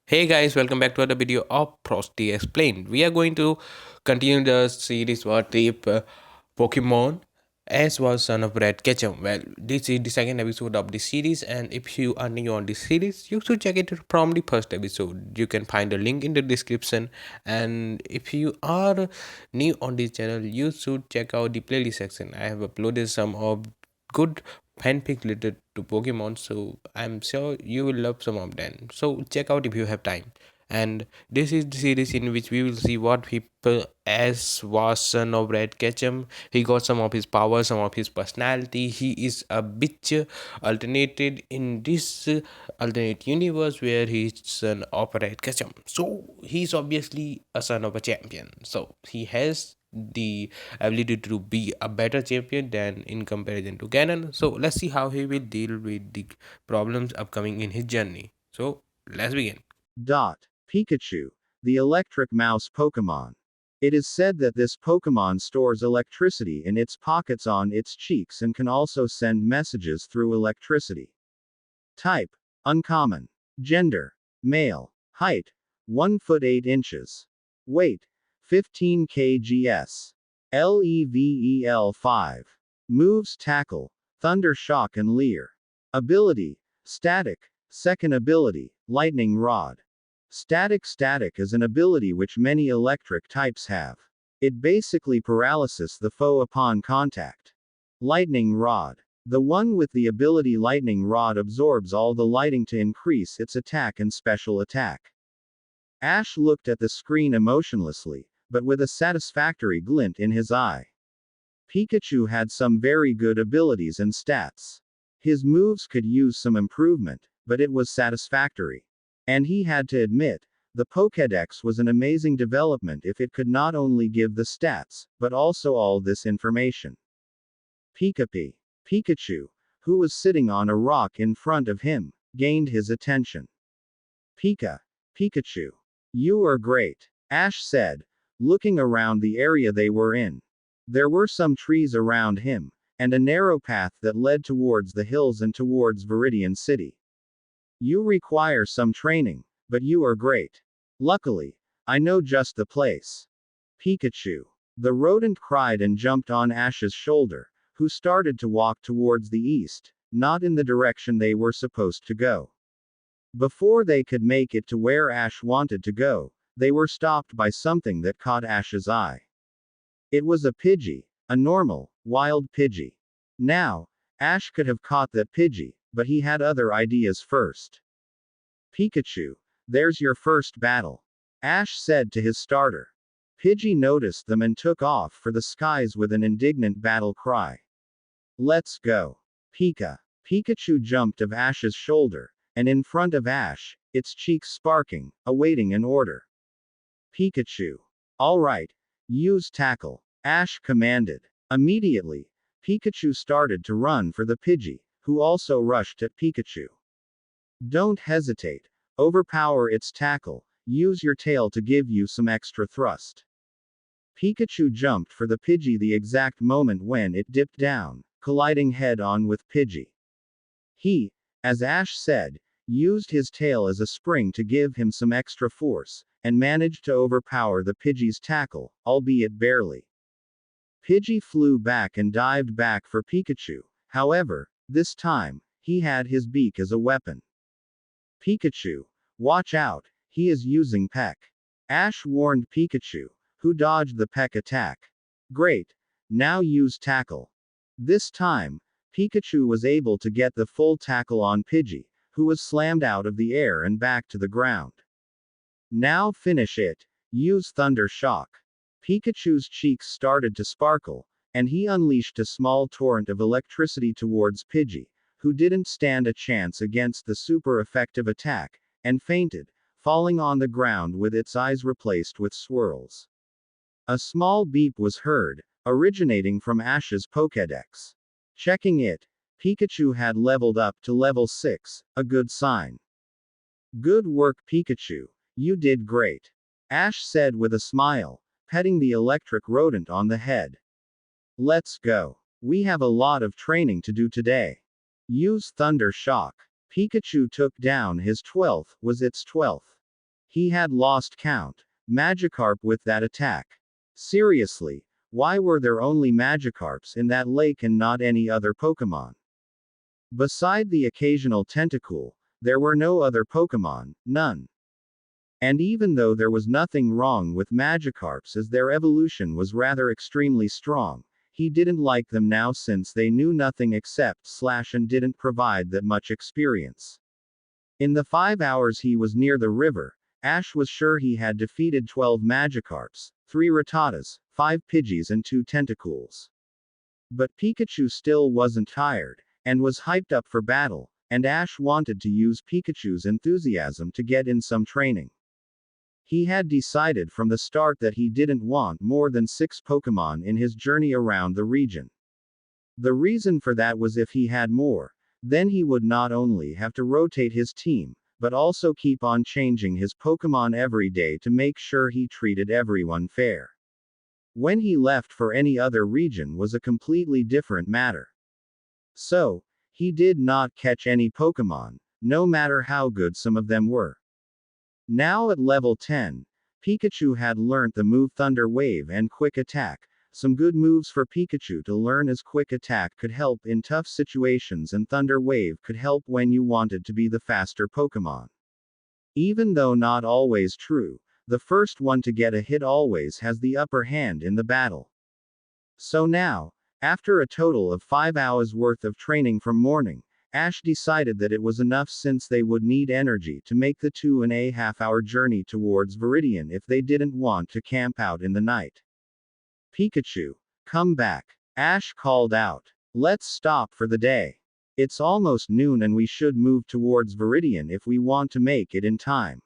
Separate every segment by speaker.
Speaker 1: Hey guys, welcome back to another video of Frosty Explained. We are going to continue the series what if Pokemon as was son of Red Ketchum. Well, this is the second episode of the series, and if you are new on this series, you should check it from the first episode. You can find the link in the description. And if you are new on this channel, you should check out the playlist section. I have uploaded some of good fanfic related to Pokemon, so I'm sure you will love some of them. So check out if you have time. And this is the series in which we will see what people as was son of Red Ketchum. He got some of his powers, some of his personality. He is a bitch alternated in this alternate universe where he's son of Red Ketchum. So he's obviously a son of a champion. So he has the ability to be a better champion than in comparison to Ganon. So let's see how he will deal with the problems upcoming in his journey. So let's begin.
Speaker 2: Pikachu, the electric mouse Pokemon. It is said that this Pokemon stores electricity in its pockets on its cheeks and can also send messages through electricity. Type: Uncommon. Gender: Male. Height: 1 foot 8 inches. Weight: 15 kgs. Level 5. Moves: Tackle, Thunder Shock and Leer. Ability: Static. Second ability: Lightning Rod. Static is an ability which many electric types have. It basically paralysis the foe upon contact. Lightning Rod. The one with the ability Lightning Rod absorbs all the lighting to increase its attack and special attack. Ash looked at the screen emotionlessly, but with a satisfactory glint in his eye. Pikachu had some very good abilities and stats. His moves could use some improvement, but it was satisfactory. And he had to admit, the Pokédex was an amazing development if it could not only give the stats, but also all this information. Pikachu, who was sitting on a rock in front of him, gained his attention. Pikachu. You are great, Ash said, looking around the area they were in. There were some trees around him, and a narrow path that led towards the hills and towards Viridian City. You require some training, but you are great. Luckily, I know just the place. Pikachu. The rodent cried and jumped on Ash's shoulder, who started to walk towards the east, not in the direction they were supposed to go. Before they could make it to where Ash wanted to go, they were stopped by something that caught Ash's eye. It was a Pidgey, a normal, wild Pidgey. Now, Ash could have caught that Pidgey, but he had other ideas first. Pikachu, there's your first battle, Ash said to his starter. Pidgey noticed them and took off for the skies with an indignant battle cry. Let's go. Pikachu jumped of Ash's shoulder, and in front of Ash, its cheeks sparking, awaiting an order. Pikachu. Alright, use Tackle, Ash commanded. Immediately, Pikachu started to run for the Pidgey, who also rushed at Pikachu. Don't hesitate. Overpower its tackle, use your tail to give you some extra thrust. Pikachu jumped for the Pidgey the exact moment when it dipped down, colliding head-on with Pidgey. He, as Ash said, used his tail as a spring to give him some extra force, and managed to overpower the Pidgey's tackle, albeit barely. Pidgey flew back and dived back for Pikachu, however, this time, he had his beak as a weapon. Pikachu, watch out, he is using Peck. Ash warned Pikachu, who dodged the Peck attack. Great, now use Tackle. This time, Pikachu was able to get the full tackle on Pidgey, who was slammed out of the air and back to the ground. Now finish it, use Thunder Shock. Pikachu's cheeks started to sparkle, and he unleashed a small torrent of electricity towards Pidgey, who didn't stand a chance against the super effective attack, and fainted, falling on the ground with its eyes replaced with swirls. A small beep was heard, originating from Ash's Pokédex. Checking it, Pikachu had leveled up to level 6, a good sign. Good work, Pikachu, you did great, Ash said with a smile, petting the electric rodent on the head. Let's go. We have a lot of training to do today. Use Thunder Shock. Pikachu took down his 12th, was its 12th. He had lost count. Magikarp with that attack. Seriously, why were there only Magikarps in that lake and not any other Pokemon? Beside the occasional Tentacool, there were no other Pokemon, none. And even though there was nothing wrong with Magikarps as their evolution was rather extremely strong, he didn't like them now since they knew nothing except slash and didn't provide that much experience. In the 5 hours he was near the river, Ash was sure he had defeated 12 Magikarps, 3 Rattatas, 5 Pidgeys and 2 Tentacools. But Pikachu still wasn't tired, and was hyped up for battle, and Ash wanted to use Pikachu's enthusiasm to get in some training. He had decided from the start that he didn't want more than 6 Pokemon in his journey around the region. The reason for that was if he had more, then he would not only have to rotate his team, but also keep on changing his Pokemon every day to make sure he treated everyone fair. When he left for any other region was a completely different matter. So, he did not catch any Pokemon, no matter how good some of them were. Now at level 10, Pikachu had learnt the move Thunder Wave and Quick Attack, some good moves for Pikachu to learn as Quick Attack could help in tough situations and Thunder Wave could help when you wanted to be the faster Pokemon. Even though not always true, the first one to get a hit always has the upper hand in the battle. So now, after a total of 5 hours worth of training from morning, Ash decided that it was enough since they would need energy to make the 2.5-hour journey towards Viridian if they didn't want to camp out in the night. Pikachu, come back. Ash called out. Let's stop for the day. It's almost noon and we should move towards Viridian if we want to make it in time.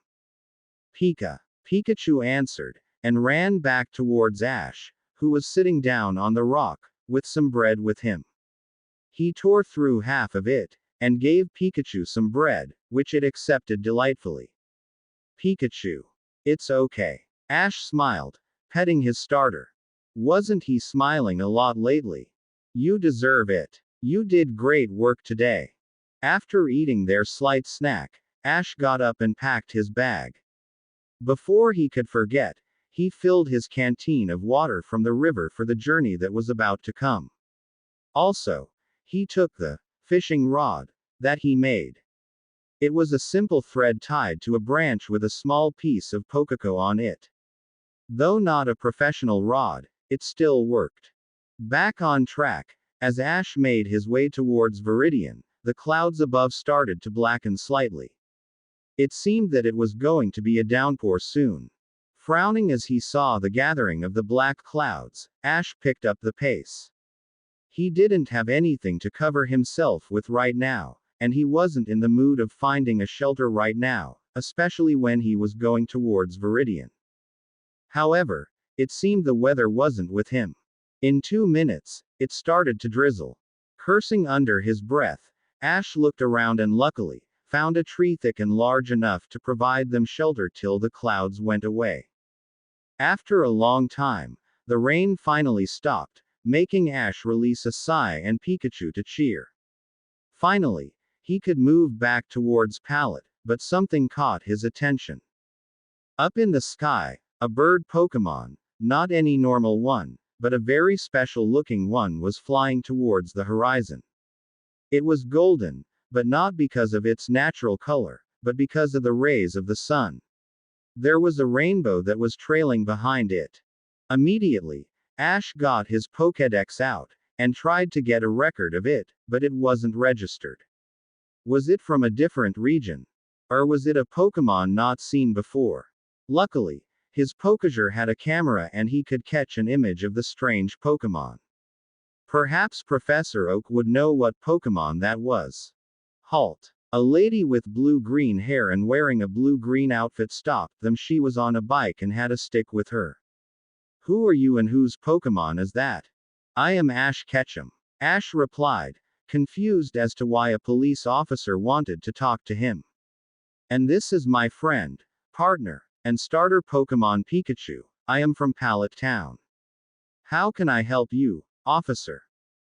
Speaker 2: Pikachu answered, and ran back towards Ash, who was sitting down on the rock, with some bread with him. He tore through half of it, and gave Pikachu some bread, which it accepted delightfully. Pikachu. It's okay. Ash smiled, petting his starter. Wasn't he smiling a lot lately? You deserve it. You did great work today. After eating their slight snack, Ash got up and packed his bag. Before he could forget, he filled his canteen of water from the river for the journey that was about to come. Also, he took the fishing rod that he made. It was a simple thread tied to a branch with a small piece of Pokako on it. Though not a professional rod, it still worked. Back on track, as Ash made his way towards Viridian, the clouds above started to blacken slightly. It seemed that it was going to be a downpour soon. Frowning as he saw the gathering of the black clouds, Ash picked up the pace. He didn't have anything to cover himself with right now, and he wasn't in the mood of finding a shelter right now, especially when he was going towards Viridian. However, it seemed the weather wasn't with him. In 2 minutes, it started to drizzle. Cursing under his breath, Ash looked around and luckily, found a tree thick and large enough to provide them shelter till the clouds went away. After a long time, the rain finally stopped, making Ash release a sigh and Pikachu to cheer. Finally, he could move back towards Pallet, but something caught his attention. Up in the sky, a bird Pokemon, not any normal one, but a very special looking one was flying towards the horizon. It was golden, but not because of its natural color, but because of the rays of the sun. There was a rainbow that was trailing behind it. Immediately, Ash got his Pokédex out, and tried to get a record of it, but it wasn't registered. Was it from a different region? Or was it a Pokémon not seen before? Luckily, his Pokéger had a camera and he could catch an image of the strange Pokémon. Perhaps Professor Oak would know what Pokémon that was. Halt. A lady with blue-green hair and wearing a blue-green outfit stopped them. She was on a bike and had a stick with her. Who are you and whose Pokémon is that? I am Ash Ketchum. Ash replied, confused as to why a police officer wanted to talk to him. And this is my friend, partner, and starter Pokemon Pikachu. I am from Pallet Town. How can I help you, officer?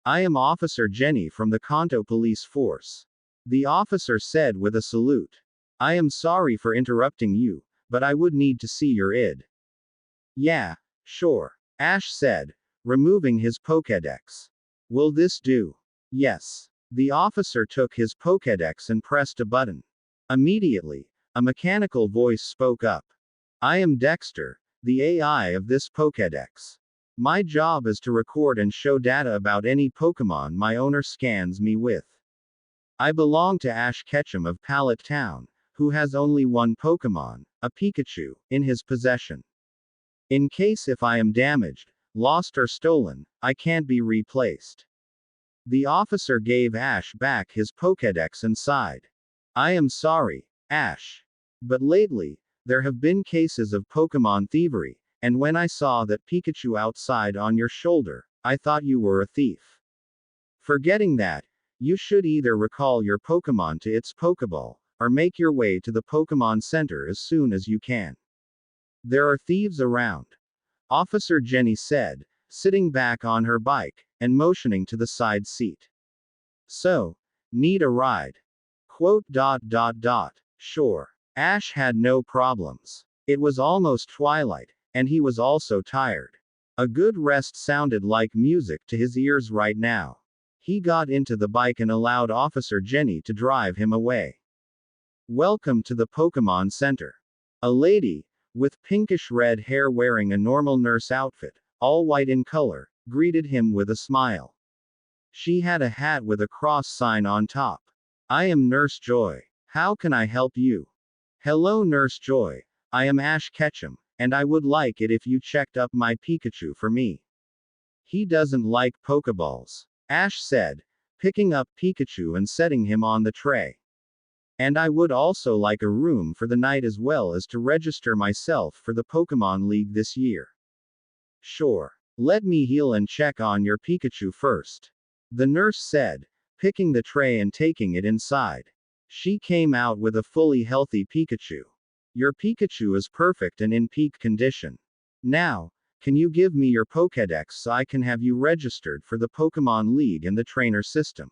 Speaker 2: I am Officer Jenny from the Kanto Police Force. The officer said with a salute. I am sorry for interrupting you, but I would need to see your ID. Yeah, sure, Ash said, removing his Pokédex. Will this do? Yes. The officer took his Pokédex and pressed a button. Immediately, a mechanical voice spoke up. I am Dexter, the AI of this Pokédex. My job is to record and show data about any Pokémon my owner scans me with. I belong to Ash Ketchum of Pallet Town, who has only one Pokémon, a Pikachu, in his possession. In case if I am damaged, lost or stolen, I can't be replaced. The officer gave Ash back his Pokédex and sighed. I am sorry, Ash. But lately, there have been cases of Pokémon thievery, and when I saw that Pikachu outside on your shoulder, I thought you were a thief. Forgetting that, you should either recall your Pokémon to its Pokéball, or make your way to the Pokémon Center as soon as you can. There are thieves around, Officer Jenny said, sitting back on her bike, and motioning to the side seat. So, need a ride? Quote. Sure. Ash had no problems. It was almost twilight, and he was also tired. A good rest sounded like music to his ears right now. He got into the bike and allowed Officer Jenny to drive him away. Welcome to the Pokémon Center. A lady, with pinkish red hair wearing a normal nurse outfit, all white in color, greeted him with a smile. She had a hat with a cross sign on top. I am Nurse Joy. How can I help you? Hello Nurse Joy. I am Ash Ketchum, and I would like it if you checked up my Pikachu for me. He doesn't like Pokeballs, Ash said, picking up Pikachu and setting him on the tray. And I would also like a room for the night as well as to register myself for the Pokemon League this year. Sure. Let me heal and check on your Pikachu first. The nurse said, picking the tray and taking it inside. She came out with a fully healthy Pikachu. Your Pikachu is perfect and in peak condition. Now, can you give me your Pokédex so I can have you registered for the Pokemon League and the trainer system?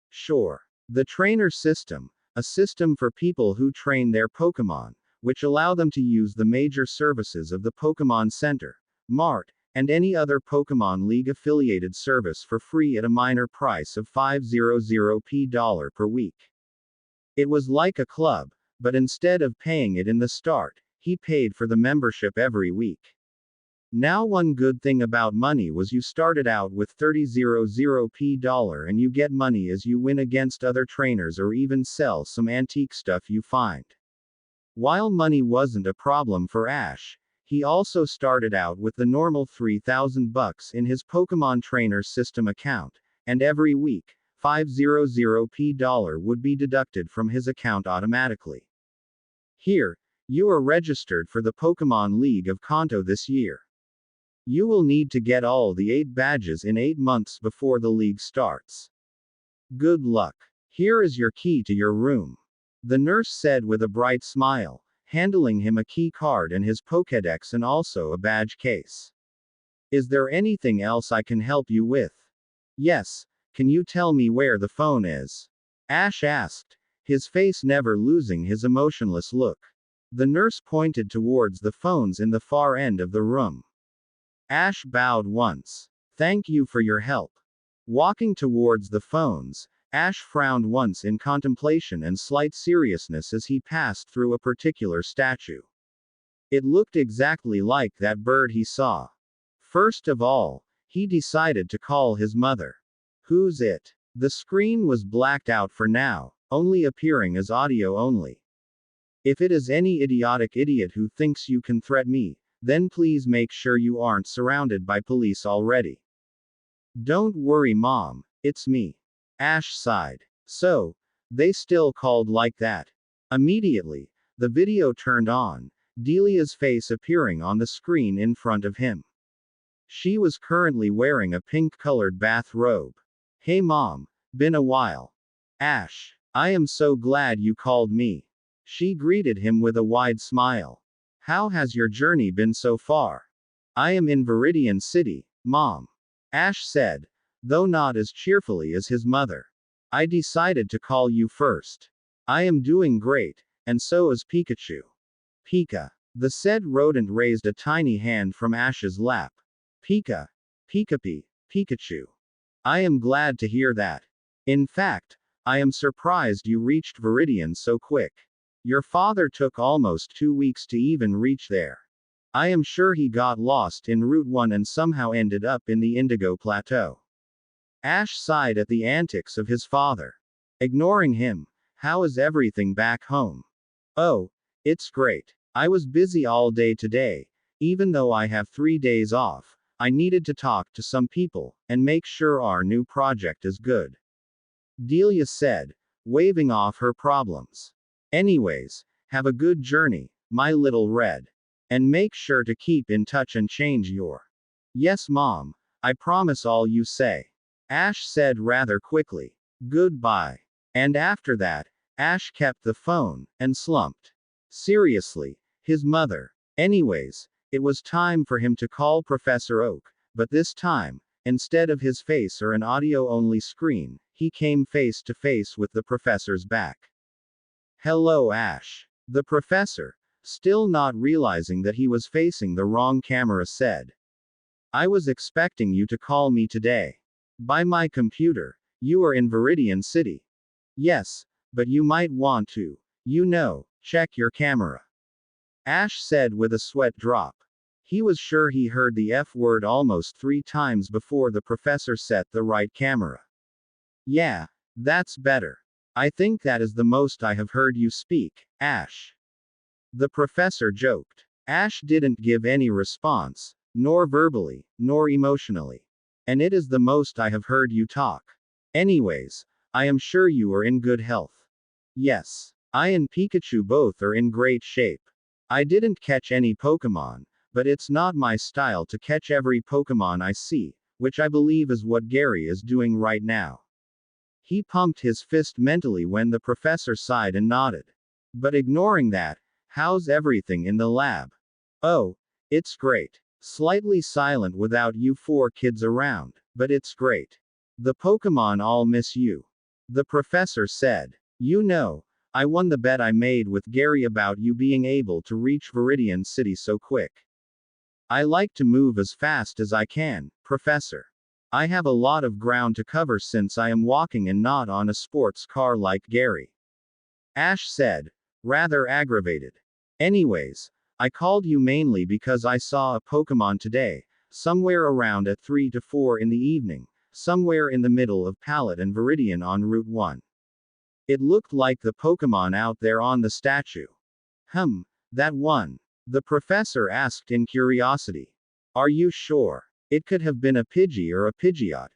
Speaker 2: Sure. The trainer system, a system for people who train their Pokemon, which allow them to use the major services of the Pokemon Center, Mart, and any other Pokemon League affiliated service for free at a minor price of $500 per week. It was like a club, but instead of paying it in the start, he paid for the membership every week. Now one good thing about money was you started out with $30 and you get money as you win against other trainers or even sell some antique stuff you find. While money wasn't a problem for Ash, he also started out with the normal $3,000 in his Pokemon Trainer System account, and every week, $500 would be deducted from his account automatically. Here, you are registered for the Pokemon League of Kanto this year. You will need to get all the 8 badges in 8 months before the league starts. Good luck. Here is your key to your room. The nurse said with a bright smile, handing him a key card and his Pokédex and also a badge case. Is there anything else I can help you with? Yes, can you tell me where the phone is? Ash asked, his face never losing his emotionless look. The nurse pointed towards the phones in the far end of the room. Ash bowed once. Thank you for your help. Walking towards the phones, Ash frowned once in contemplation and slight seriousness as he passed through a particular statue. It looked exactly like that bird he saw. First of all, he decided to call his mother. Who's it? The screen was blacked out for now, only appearing as audio only. If it is any idiotic idiot who thinks you can threaten me, then please make sure you aren't surrounded by police already. Don't worry Mom, it's me. Ash sighed. So, they still called like that. Immediately, the video turned on, Delia's face appearing on the screen in front of him. She was currently wearing a pink-colored bathrobe. Hey Mom, been a while. Ash, I am so glad you called me. She greeted him with a wide smile. How has your journey been so far? I am in Viridian City, Mom. Ash said, though not as cheerfully as his mother. I decided to call you first. I am doing great, and so is Pikachu. Pika. The said rodent raised a tiny hand from Ash's lap. Pika. Pikapi. Pikachu. I am glad to hear that. In fact, I am surprised you reached Viridian so quick. Your father took almost 2 weeks to even reach there. I am sure he got lost in Route 1 and somehow ended up in the Indigo Plateau. Ash sighed at the antics of his father. Ignoring him, how is everything back home? Oh, it's great. I was busy all day today. Even though I have 3 days off, I needed to talk to some people and make sure our new project is good. Delia said, waving off her problems. Anyways, have a good journey, my little red. And make sure to keep in touch and change your. Yes, Mom. I promise all you say. Ash said rather quickly. Goodbye. And after that, Ash kept the phone and slumped. Seriously, his mother. Anyways, it was time for him to call Professor Oak, but this time, instead of his face or an audio-only screen, he came face to face with the professor's back. Hello, Ash. The professor, still not realizing that he was facing the wrong camera, said. I was expecting you to call me today. By my computer, you are in Viridian City. Yes, but you might want to, check your camera. Ash said with a sweat drop. He was sure he heard the F word almost 3 times before the professor set the right camera. Yeah, that's better. I think that is the most I have heard you speak, Ash. The professor joked. Ash didn't give any response, nor verbally, nor emotionally. And it is the most I have heard you talk. Anyways, I am sure you are in good health. Yes, I and Pikachu both are in great shape. I didn't catch any Pokemon, but it's not my style to catch every Pokemon I see, which I believe is what Gary is doing right now. He pumped his fist mentally when the professor sighed and nodded. But ignoring that, how's everything in the lab? Oh, it's great. Slightly silent without you 4 kids around, but it's great. The Pokemon all miss you. The professor said. I won the bet I made with Gary about you being able to reach Viridian City so quick. I like to move as fast as I can, Professor. I have a lot of ground to cover since I am walking and not on a sports car like Gary. Ash said, rather aggravated. Anyways, I called you mainly because I saw a Pokemon today, somewhere around at 3 to 4 in the evening, somewhere in the middle of Pallet and Viridian on Route 1. It looked like the Pokemon out there on the statue. That one. The professor asked in curiosity. Are you sure? It could have been a Pidgey or a Pidgeot.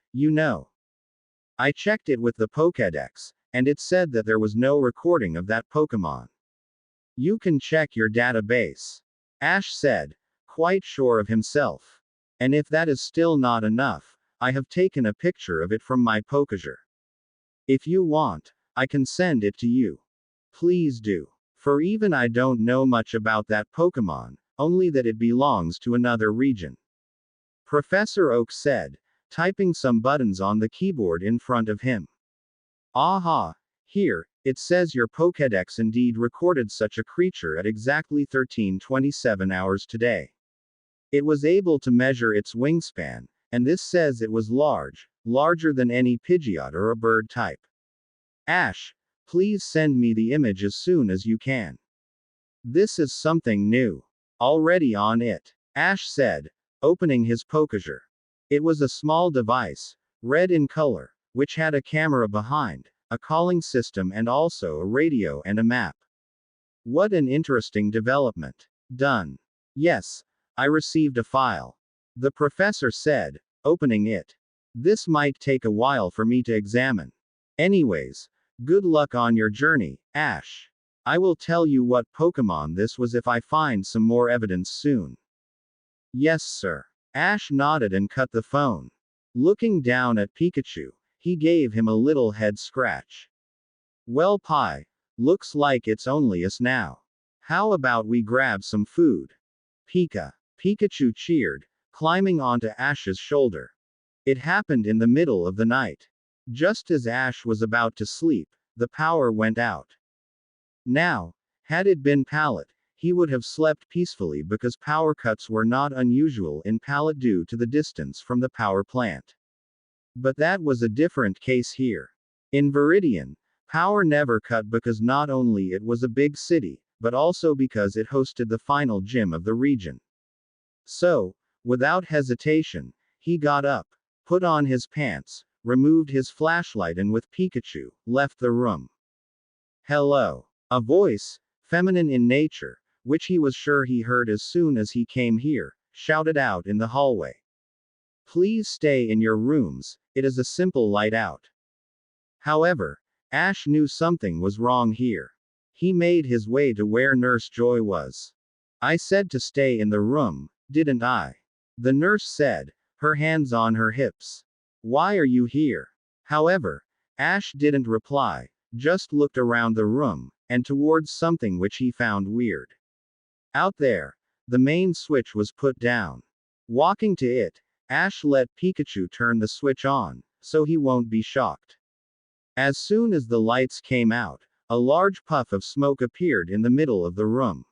Speaker 2: I checked it with the Pokédex, and it said that there was no recording of that Pokemon. You can check your database. Ash said, quite sure of himself. And if that is still not enough, I have taken a picture of it from my Pokéger. If you want, I can send it to you. Please do. For even I don't know much about that Pokemon, only that it belongs to another region. Professor Oak said, typing some buttons on the keyboard in front of him. Aha! Here, it says your Pokédex indeed recorded such a creature at exactly 13:27 hours today. It was able to measure its wingspan, and this says it was large, larger than any Pidgeot or a bird type. Ash, please send me the image as soon as you can. This is something new. Already on it, Ash said, opening his Pokéger. It was a small device, red in color, which had a camera behind, a calling system and also a radio and a map. What an interesting development. Done. Yes, I received a file. The professor said, opening it. This might take a while for me to examine. Anyways, good luck on your journey, Ash. I will tell you what Pokemon this was if I find some more evidence soon. Yes, sir. Ash nodded and cut the phone. Looking down at Pikachu, he gave him a little head scratch. Well, Pi, looks like it's only us now. How about we grab some food? Pikachu cheered, climbing onto Ash's shoulder. It happened in the middle of the night. Just as Ash was about to sleep, the power went out. Now, had it been Pallet, he would have slept peacefully because power cuts were not unusual in Pallet due to the distance from the power plant. But that was a different case here. In Viridian, power never cut because not only it was a big city, but also because it hosted the final gym of the region. So, without hesitation, he got up, put on his pants, removed his flashlight and with Pikachu, left the room. Hello. A voice, feminine in nature, which he was sure he heard as soon as he came here, shouted out in the hallway. Please stay in your rooms, it is a simple light out. However, Ash knew something was wrong here. He made his way to where Nurse Joy was. I said to stay in the room, didn't I? The nurse said, her hands on her hips. Why are you here? However, Ash didn't reply, just looked around the room, and towards something which he found weird. Out there, the main switch was put down. Walking to it, Ash let Pikachu turn the switch on, so he won't be shocked. As soon as the lights came out, a large puff of smoke appeared in the middle of the room.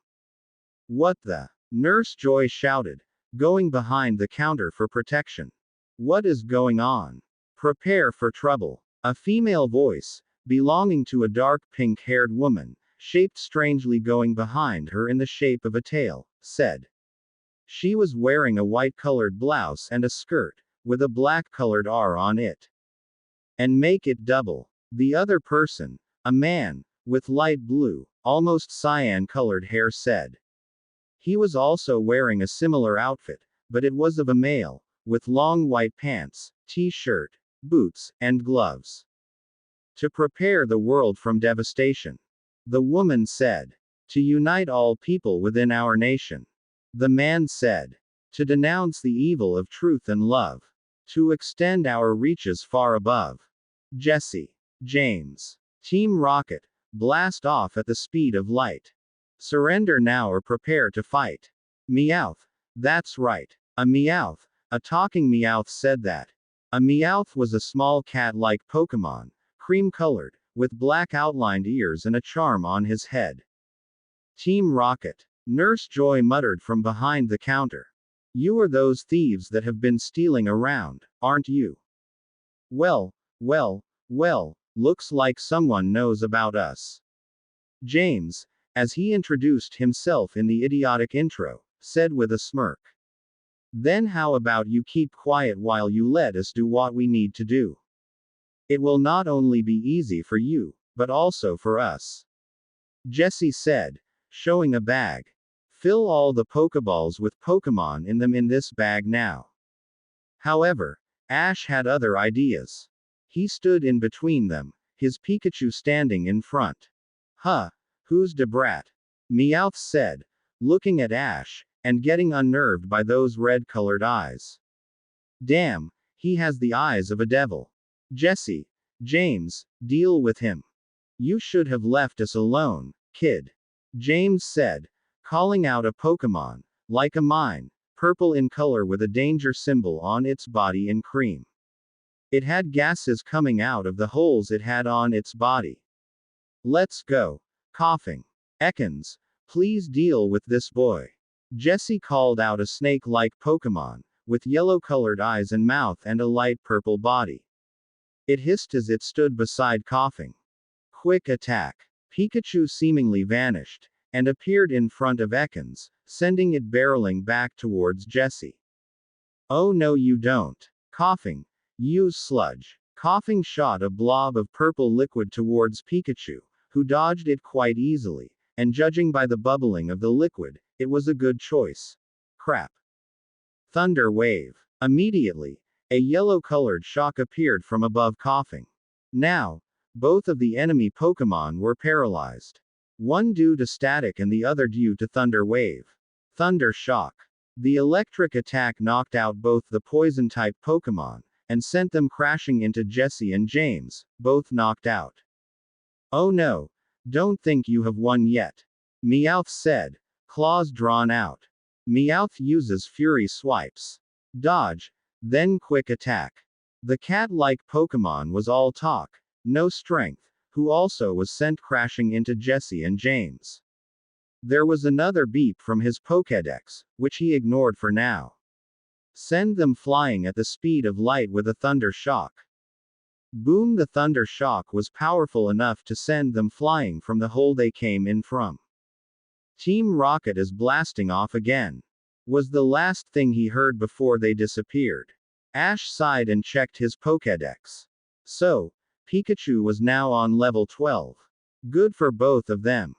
Speaker 2: What the? Nurse Joy shouted, going behind the counter for protection. What is going on? Prepare for trouble. A female voice, belonging to a dark pink-haired woman, shaped strangely going behind her in the shape of a tail, said. She was wearing a white-colored blouse and a skirt, with a black-colored R on it. And make it double. The other person, a man, with light blue, almost cyan-colored hair said. He was also wearing a similar outfit, but it was of a male, with long white pants, t-shirt, boots, and gloves. To prepare the world from devastation. The woman said. To unite all people within our nation. The man said. To denounce the evil of truth and love. To extend our reaches far above. Jesse. James. Team Rocket. Blast off at the speed of light. Surrender now or prepare to fight. Meowth. That's right. A Meowth. A talking Meowth said that. A Meowth was a small cat-like Pokemon, cream-colored, with black outlined ears and a charm on his head. Team Rocket. Nurse Joy muttered from behind the counter. You are those thieves that have been stealing around, aren't you? Well, looks like someone knows about us. James, as he introduced himself in the idiotic intro, said with a smirk. Then how about you keep quiet while you let us do what we need to do? It will not only be easy for you, but also for us. Jesse said, showing a bag. Fill all the Pokeballs with Pokemon in them in this bag now. However, Ash had other ideas. He stood in between them, his Pikachu standing in front. Huh, who's de brat? Meowth said, looking at Ash, and getting unnerved by those red-colored eyes. Damn, he has the eyes of a devil. Jesse, James, deal with him. You should have left us alone, kid. James said, calling out a Pokemon, like a mine, purple in color with a danger symbol on its body in cream. It had gases coming out of the holes it had on its body. Let's go. Coughing. Ekans, please deal with this boy. Jesse called out a snake-like Pokemon, with yellow-colored eyes and mouth and a light purple body. It hissed as it stood beside Coughing. Quick attack. Pikachu seemingly vanished, and appeared in front of Ekans, sending it barreling back towards Jesse. Oh no you don't. Coughing. Use sludge. Coughing shot a blob of purple liquid towards Pikachu, who dodged it quite easily, and judging by the bubbling of the liquid, it was a good choice. Crap. Thunder Wave. Immediately, a yellow-colored shock appeared from above Coughing. Now, both of the enemy Pokemon were paralyzed. One due to static and the other due to Thunder Wave. Thunder Shock. The electric attack knocked out both the poison-type Pokemon, and sent them crashing into Jesse and James, both knocked out. Oh no, don't think you have won yet. Meowth said, claws drawn out. Meowth uses Fury Swipes. Dodge, then Quick Attack. The cat-like Pokemon was all talk, no strength, who also was sent crashing into Jesse and James. There was another beep from his Pokédex, which he ignored for now. Send them flying at the speed of light with a thunder shock. Boom! The thunder shock was powerful enough to send them flying from the hole they came in from. Team Rocket is blasting off again, was the last thing he heard before they disappeared. Ash sighed and checked his Pokédex. So, Pikachu was now on level 12. Good for both of them.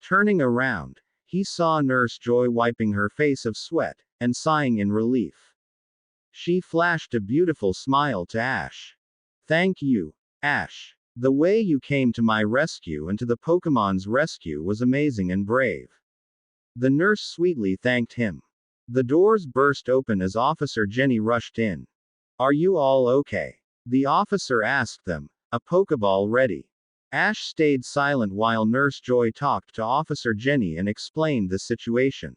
Speaker 2: Turning around, he saw Nurse Joy wiping her face of sweat, and sighing in relief. She flashed a beautiful smile to Ash. Thank you, Ash. The way you came to my rescue and to the Pokemon's rescue was amazing and brave. The nurse sweetly thanked him. The doors burst open as Officer Jenny rushed in. Are you all okay? The officer asked them, a Pokeball ready. Ash stayed silent while Nurse Joy talked to Officer Jenny and explained the situation.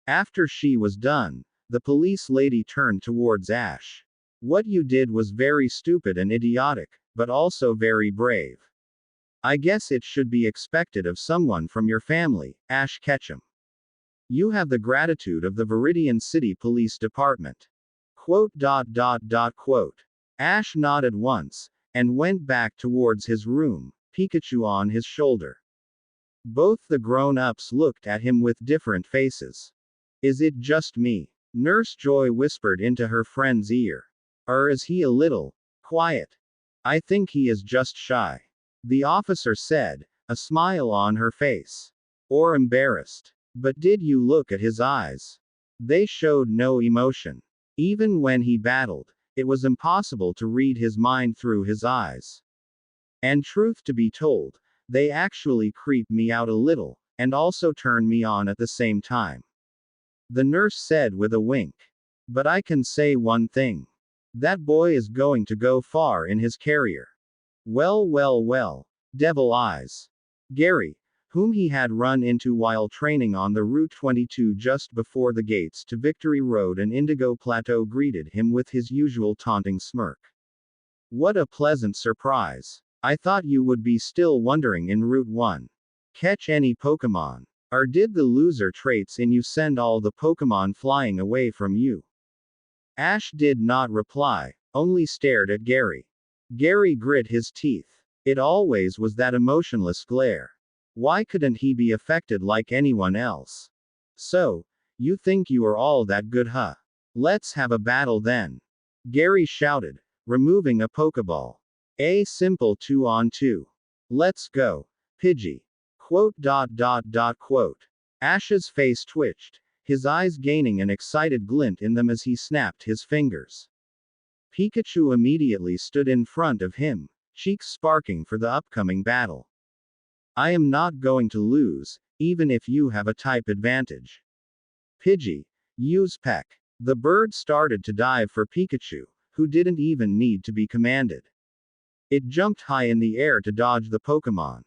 Speaker 2: After she was done, the police lady turned towards Ash. What you did was very stupid and idiotic, but also very brave. I guess it should be expected of someone from your family, Ash Ketchum. You have the gratitude of the Viridian City Police Department. Quote. Ash nodded once, and went back towards his room, Pikachu on his shoulder. Both the grown-ups looked at him with different faces. Is it just me? Nurse Joy whispered into her friend's ear. Or is he a little quiet? I think he is just shy. The officer said, a smile on her face. Or embarrassed. But did you look at his eyes? They showed no emotion. Even when he battled, it was impossible to read his mind through his eyes. And truth to be told, they actually creep me out a little, and also turn me on at the same time. The nurse said with a wink. But I can say one thing. That boy is going to go far in his career. Well, devil eyes. Gary, whom he had run into while training on the Route 22 just before the gates to Victory Road and Indigo Plateau, greeted him with his usual taunting smirk. What a pleasant surprise. I thought you would be still wondering in Route 1. Catch any Pokemon. Or did the loser traits in you send all the Pokemon flying away from you? Ash did not reply, only stared at Gary. Gary grit his teeth. It always was that emotionless glare. Why couldn't he be affected like anyone else? So, you think you are all that good, huh? Let's have a battle then. Gary shouted, removing a Pokeball. A simple 2-on-2. Let's go. Pidgey. Quote. Ash's face twitched, his eyes gaining an excited glint in them as he snapped his fingers. Pikachu immediately stood in front of him, cheeks sparking for the upcoming battle. I am not going to lose, even if you have a type advantage. Pidgey, use Peck. The bird started to dive for Pikachu, who didn't even need to be commanded. It jumped high in the air to dodge the Pokemon.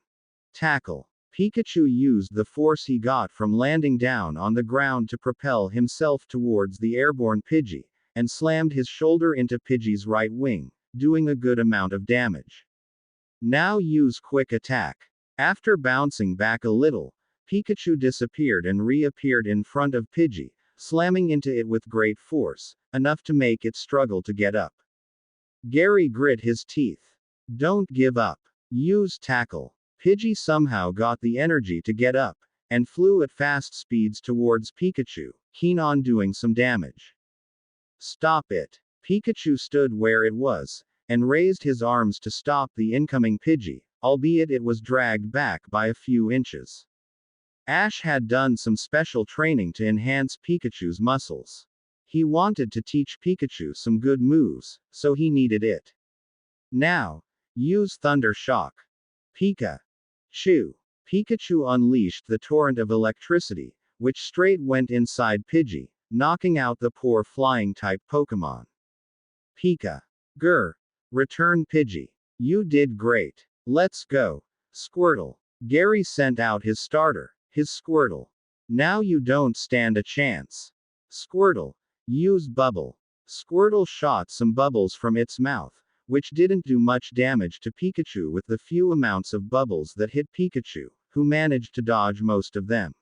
Speaker 2: Tackle. Pikachu used the force he got from landing down on the ground to propel himself towards the airborne Pidgey, and slammed his shoulder into Pidgey's right wing, doing a good amount of damage. Now use Quick Attack. After bouncing back a little, Pikachu disappeared and reappeared in front of Pidgey, slamming into it with great force, enough to make it struggle to get up. Gary grit his teeth. Don't give up. Use Tackle. Pidgey somehow got the energy to get up, and flew at fast speeds towards Pikachu, keen on doing some damage. Stop it. Pikachu stood where it was, and raised his arms to stop the incoming Pidgey, albeit it was dragged back by a few inches. Ash had done some special training to enhance Pikachu's muscles. He wanted to teach Pikachu some good moves, so he needed it. Now, use Thunder Shock. Pikachu. Pikachu unleashed the torrent of electricity, which straight went inside Pidgey, knocking out the poor flying-type Pokemon. Grr. Return Pidgey. You did great. Let's go. Squirtle. Gary sent out his starter, his Squirtle. Now you don't stand a chance. Squirtle. Use Bubble. Squirtle shot some bubbles from its mouth, which didn't do much damage to Pikachu with the few amounts of bubbles that hit Pikachu, who managed to dodge most of them.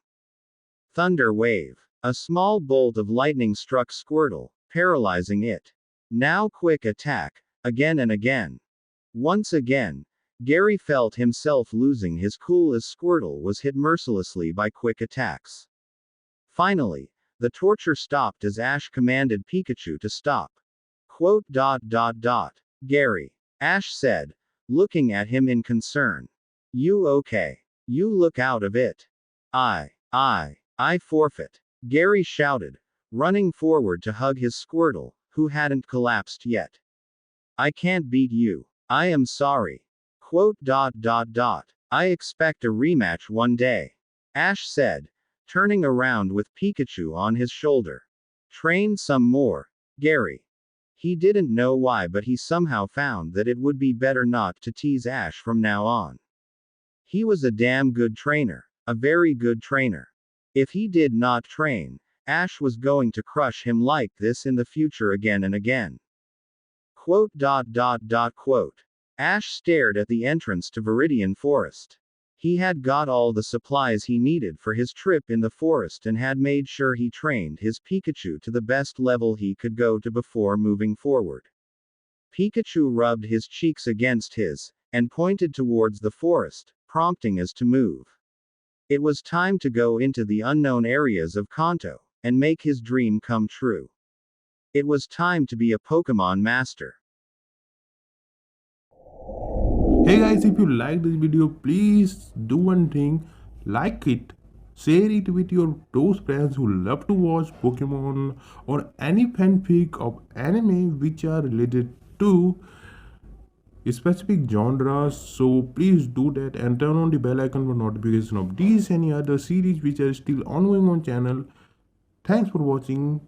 Speaker 2: Thunder wave. A small bolt of lightning struck Squirtle, paralyzing it. Now quick attack, again and again. Once again, Gary felt himself losing his cool as Squirtle was hit mercilessly by quick attacks. Finally, the torture stopped as Ash commanded Pikachu to stop. Quote dot dot dot. Gary. Ash said, looking at him in concern. You okay? You look out of it. I forfeit. Gary shouted, running forward to hug his Squirtle, who hadn't collapsed yet. I can't beat you. I am sorry. Quote dot dot dot. I expect a rematch one day. Ash said, turning around with Pikachu on his shoulder. Train some more. Gary. He didn't know why, but he somehow found that it would be better not to tease Ash from now on. He was a damn good trainer. A very good trainer. If he did not train, Ash was going to crush him like this in the future again and again. Quote dot dot dot quote. Ash stared at the entrance to Viridian Forest. He had got all the supplies he needed for his trip in the forest and had made sure he trained his Pikachu to the best level he could go to before moving forward. Pikachu rubbed his cheeks against his, and pointed towards the forest, prompting us to move. It was time to go into the unknown areas of Kanto, and make his dream come true. It was time to be a Pokemon master.
Speaker 3: Hey guys, if you like this video, please do one thing, like it, share it with your those friends who love to watch Pokemon or any fanfic of anime which are related to specific genres. So please do that and turn on the bell icon for notification of these any other series which are still ongoing on channel. Thanks for watching.